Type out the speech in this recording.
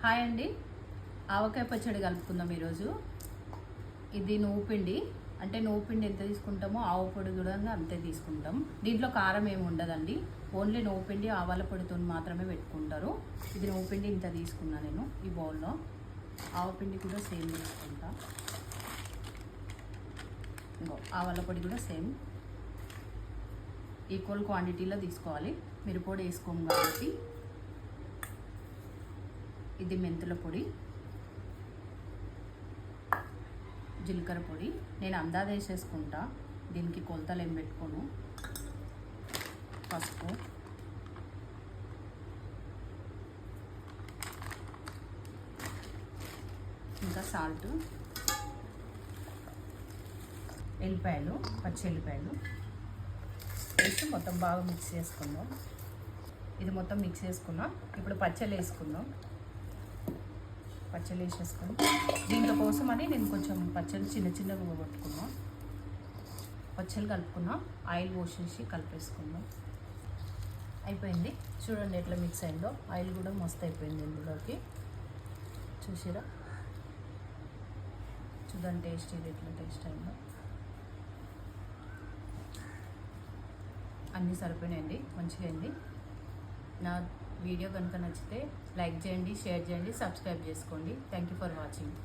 Hi అండి, ఆవకాయ పచ్చడి కలుపుకుందాం ఈరోజు. ఇది నువ్వు పిండి, అంటే నువ్వు పిండి ఎంత తీసుకుంటామో ఆవు పొడి కూడా అంతే తీసుకుంటాం. దీంట్లో కారం ఏమి ఉండదండి, ఓన్లీ నువ్వు పిండి ఆవాల పొడితో మాత్రమే పెట్టుకుంటారు. ఇది నువ్వు పిండి ఇంత తీసుకున్నా నేను ఈ బౌల్లో. ఆవు పిండి కూడా సేమ్ తీసుకుంటా. ఇంకో ఆవాల పొడి కూడా సేమ్ ఈక్వల్ క్వాంటిటీలో తీసుకోవాలి. మిరపొడి వేసుకోము కాబట్టి. ఇది మెంతుల పొడి, జీలకర్ర పొడి నేను అందాజ వేసేసుకుంటా, దీనికి కొలతలు ఏం పెట్టుకోను. పసుపు, ఇంకా సాల్ట్, ఎల్లిపాయలు, పచ్చి ఎల్లిపాయలు వేసి మొత్తం బాగా మిక్స్ చేసుకుందాం. ఇది మొత్తం మిక్స్ చేసుకున్నాం. ఇప్పుడు పచ్చళ్ళు వేసుకుందాం. పచ్చళ్ళు వేసేసుకొని దీంట్లో కోసం అని నేను కొంచెం పచ్చళ్ళు చిన్న చిన్నగా కొట్టుకున్నాం. పచ్చళ్ళు కలుపుకున్నాం, ఆయిల్ పోసేసి కలిపేసుకుందాం. అయిపోయింది, చూడండి ఎట్లా మిక్స్ అయిందో. ఆయిల్ కూడా మస్తు అయిపోయింది ఇందులోకి. చూసిరా, చూడండి టేస్ట్ ఇది ఎట్లా టేస్ట్ అయిందో. అన్నీ సరిపోయినాయండి, మంచిగా అయింది. నా వీడియో కనుక నచ్చితే లైక్ చేయండి, షేర్ చేయండి, సబ్స్క్రైబ్ చేసుకోండి. Thank you for watching.